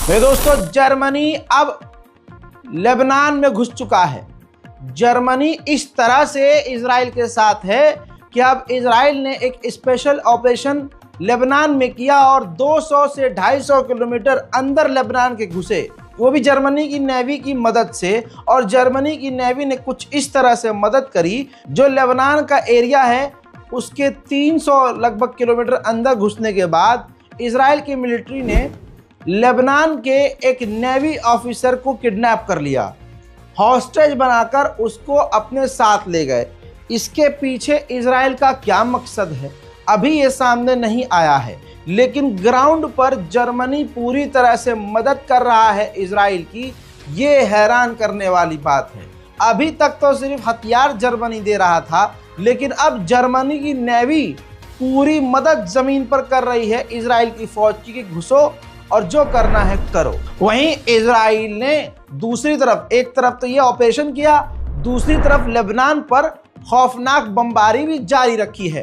मेरे दोस्तों, जर्मनी अब लेबनान में घुस चुका है। जर्मनी इस तरह से इजराइल के साथ है कि अब इजराइल ने एक स्पेशल ऑपरेशन लेबनान में किया और 200 से 250 किलोमीटर अंदर लेबनान के घुसे, वो भी जर्मनी की नेवी की मदद से। और जर्मनी की नेवी ने कुछ इस तरह से मदद करी, जो लेबनान का एरिया है उसके 300 लगभग किलोमीटर अंदर घुसने के बाद इजराइल की मिलिट्री ने लेबनान के एक नेवी ऑफिसर को किडनैप कर लिया, हॉस्टेज बनाकर उसको अपने साथ ले गए। इसके पीछे इजराइल का क्या मकसद है अभी ये सामने नहीं आया है, लेकिन ग्राउंड पर जर्मनी पूरी तरह से मदद कर रहा है इजराइल की। ये हैरान करने वाली बात है। अभी तक तो सिर्फ हथियार जर्मनी दे रहा था, लेकिन अब जर्मनी की नेवी पूरी मदद जमीन पर कर रही है इजराइल की फौज की कि घुसो और जो करना है करो। वहीं इजराइल ने दूसरी तरफ, एक तरफ तो ये ऑपरेशन किया, दूसरी तरफ लेबनान पर खौफनाक बमबारी भी जारी रखी है।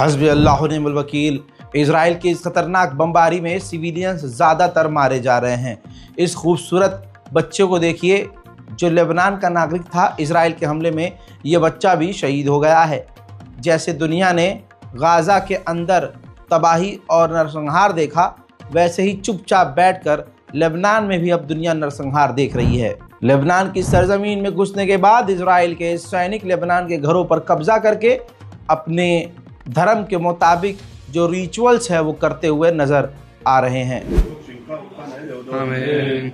हस्बी अल्लाह व निअमल वकील। इजराइल की इस खतरनाक बमबारी में सिविलियंस ज़्यादातर मारे जा रहे हैं। इस खूबसूरत बच्चे को देखिए जो लेबनान का नागरिक था। इजराइल के हमले में ये बच्चा भी शहीद हो गया है। जैसे दुनिया ने गाज़ा के अंदर तबाही और नरसंहार देखा, वैसे ही चुपचाप बैठकर लेबनान में भी अब दुनिया नरसंहार देख रही है। लेबनान की सरजमीन में घुसने के बाद इजराइल के सैनिक लेबनान के घरों पर कब्जा करके अपने धर्म के मुताबिक जो रिचुअल्स है वो करते हुए नजर आ रहे हैं। आमीन।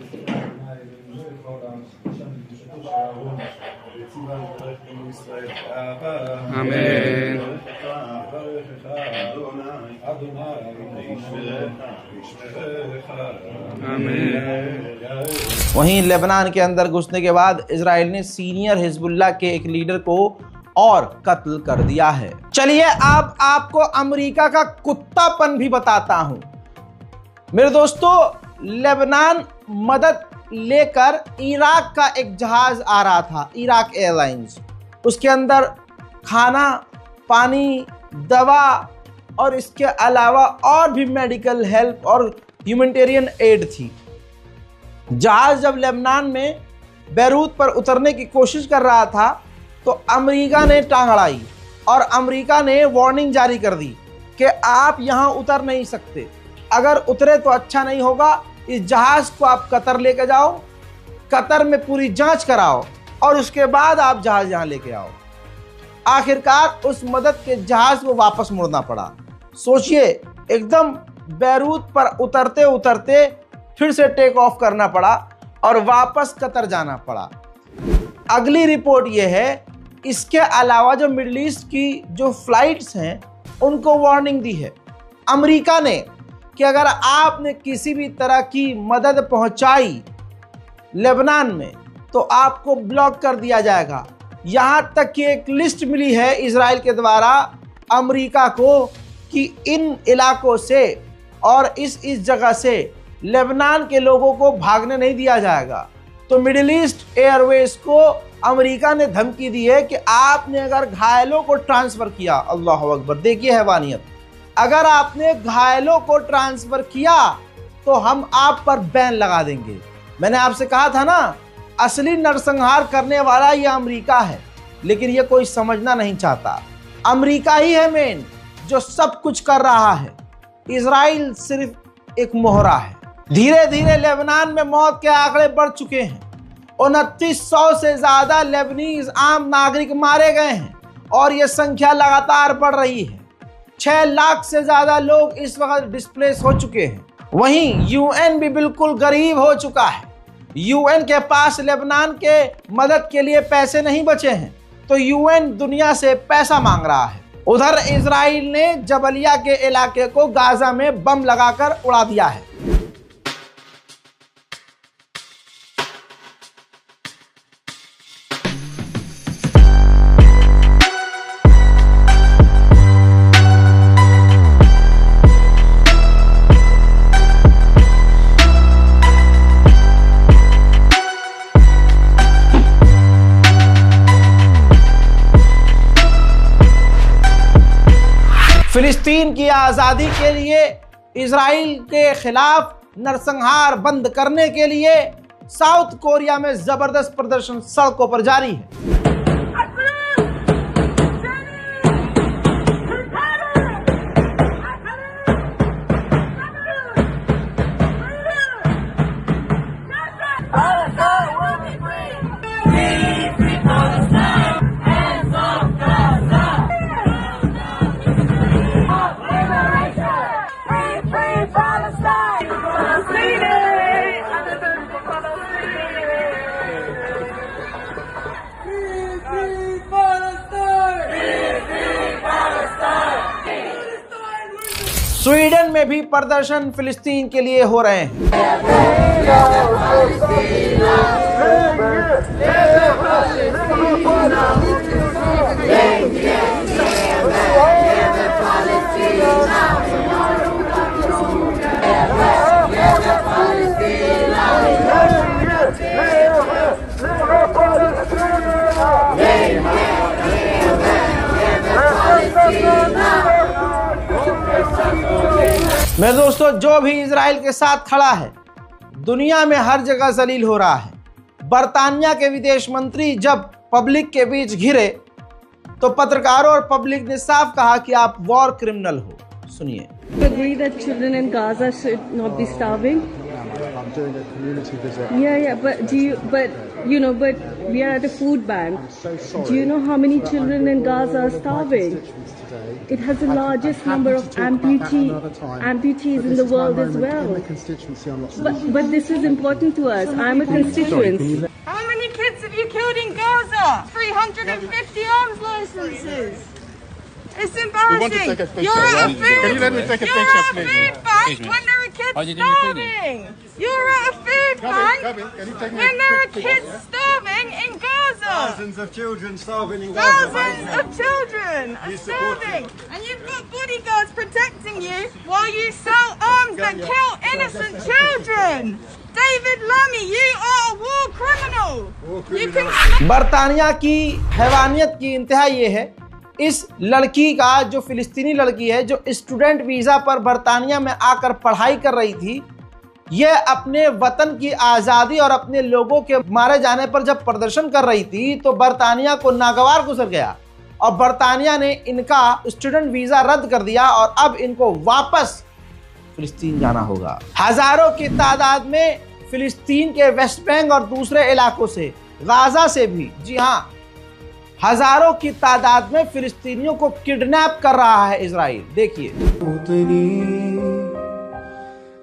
आमीन। वहीं लेबनान के अंदर घुसने के बाद इजराइल ने सीनियर हिजबुल्लाह के एक लीडर को और कत्ल कर दिया है। चलिए अब आपको अमेरिका का कुत्तापन भी बताता हूं। मेरे दोस्तों, लेबनान मदद लेकर इराक का एक जहाज आ रहा था, इराक एयरलाइंस। उसके अंदर खाना, पानी, दवा और इसके अलावा और भी मेडिकल हेल्प और ह्यूमैनिटेरियन एड थी। जहाज जब लेबनान में बैरूत पर उतरने की कोशिश कर रहा था तो अमेरिका ने टांग अड़ाई और अमेरिका ने वार्निंग जारी कर दी कि आप यहां उतर नहीं सकते। अगर उतरे तो अच्छा नहीं होगा, इस जहाज को आप कतर लेके जाओ, कतर में पूरी जांच कराओ और उसके बाद आप जहाज यहां लेके आओ। आखिरकार उस मदद के जहाज को वापस मुड़ना पड़ा। सोचिए, एकदम बैरूत पर उतरते उतरते फिर से टेक ऑफ करना पड़ा और वापस कतर जाना पड़ा। अगली रिपोर्ट यह है, इसके अलावा जो मिडिल ईस्ट की जो फ्लाइट्स हैं उनको वार्निंग दी है अमेरिका ने कि अगर आपने किसी भी तरह की मदद पहुंचाई लेबनान में तो आपको ब्लॉक कर दिया जाएगा। यहां तक कि एक लिस्ट मिली है इजराइल के द्वारा अमेरिका को कि इन इलाकों से और इस जगह से लेबनान के लोगों को भागने नहीं दिया जाएगा। तो मिडिल ईस्ट एयरवेज को अमेरिका ने धमकी दी है कि आपने अगर घायलों को ट्रांसफर किया, अल्लाह अकबर, देखिए हैवानियत, अगर आपने घायलों को ट्रांसफर किया तो हम आप पर बैन लगा देंगे। मैंने आपसे कहा था ना, असली नरसंहार करने वाला ये अमेरिका है, लेकिन ये कोई समझना नहीं चाहता। अमेरिका ही है मेन जो सब कुछ कर रहा है, इजराइल सिर्फ एक मोहरा है। धीरे धीरे लेबनान में मौत के आंकड़े बढ़ चुके हैं। 2900 से ज्यादा लेबनीज आम नागरिक मारे गए हैं और ये संख्या लगातार बढ़ रही है। 6 लाख से ज्यादा लोग इस वक्त डिस्प्लेस हो चुके हैं। वहीं यूएन भी बिल्कुल गरीब हो चुका है। यूएन के पास लेबनान के मदद के लिए पैसे नहीं बचे हैं, तो यूएन दुनिया से पैसा मांग रहा है। उधर इजराइल ने जबलिया के इलाके को गाजा में बम लगाकर उड़ा दिया है। फिलिस्तीन की आज़ादी के लिए इजराइल के खिलाफ नरसंहार बंद करने के लिए साउथ कोरिया में जबरदस्त प्रदर्शन सड़कों पर जारी है। स्वीडन में भी प्रदर्शन फिलिस्तीन के लिए हो रहे हैं। मेरे दोस्तों, जो भी इजराइल के साथ खड़ा है दुनिया में हर जगह जलील हो रहा है। बर्तानिया के विदेश मंत्री जब पब्लिक के बीच घिरे तो पत्रकारों और पब्लिक ने साफ कहा कि आप वॉर क्रिमिनल हो। सुनिए। Agree that children in Gaza should not be starving. I'm doing a community visit. Yeah, but we are at a food bank. So sorry. Do you know how many children in Gaza are starving? Constituents today. It has the largest number of amputees in the world as well. In the constituency, I'm not But this is important to us. I'm a constituent. How many kids have you killed in Gaza? 350 arms licenses. It's embarrassing. You're at a food. Can you let me take a picture, please? Food bank when there are kids starving. You're at a food bank Can you take me when there are a quick kids picture? starving in Gaza. Thousands of children starving in Gaza. Thousands of children are starving, and you've got bodyguards protecting you while you sell arms that kill innocent children. David Lammy, you are a war criminal. You can. बर्तानिया की हैवानियत की इंतहा ये है, इस लड़की का, जो फिलिस्तीनी लड़की है जो स्टूडेंट वीज़ा पर बर्तानिया में आकर पढ़ाई कर रही थी, यह अपने वतन की आज़ादी और अपने लोगों के मारे जाने पर जब प्रदर्शन कर रही थी तो बर्तानिया को नागवार गुजर गया और बर्तानिया ने इनका स्टूडेंट वीज़ा रद्द कर दिया और अब इनको वापस फिलिस्तीन जाना होगा। हजारों की तादाद में फिलिस्तीन के वेस्ट बैंक और दूसरे इलाकों से, गाजा से भी, जी हाँ, हजारों की तादाद में फिलिस्तीनियों को किडनैप कर रहा है इजराइल। देखिए।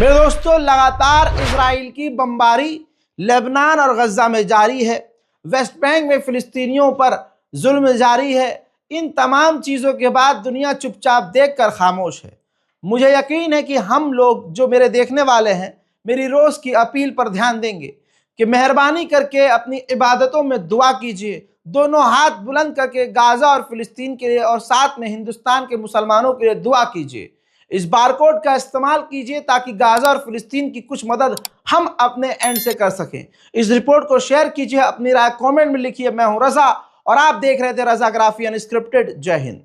मेरे दोस्तों, लगातार इजराइल की बमबारी लेबनान और गजा में जारी है, वेस्ट बैंक में फिलिस्तीनियों पर जुल्म जारी है। इन तमाम चीज़ों के बाद दुनिया चुपचाप देखकर खामोश है। मुझे यकीन है कि हम लोग, जो मेरे देखने वाले हैं, मेरी रोज़ की अपील पर ध्यान देंगे कि मेहरबानी करके अपनी इबादतों में दुआ कीजिए, दोनों हाथ बुलंद करके गाजा और फिलिस्तीन के लिए और साथ में हिंदुस्तान के मुसलमानों के लिए दुआ कीजिए। इस बारकोड का इस्तेमाल कीजिए ताकि गाजा और फिलिस्तीन की कुछ मदद हम अपने एंड से कर सकें। इस रिपोर्ट को शेयर कीजिए, अपनी राय कमेंट में लिखिए। मैं हूं रजा और आप देख रहे थे रजाग्राफी अनस्क्रिप्टेड। जय हिंद।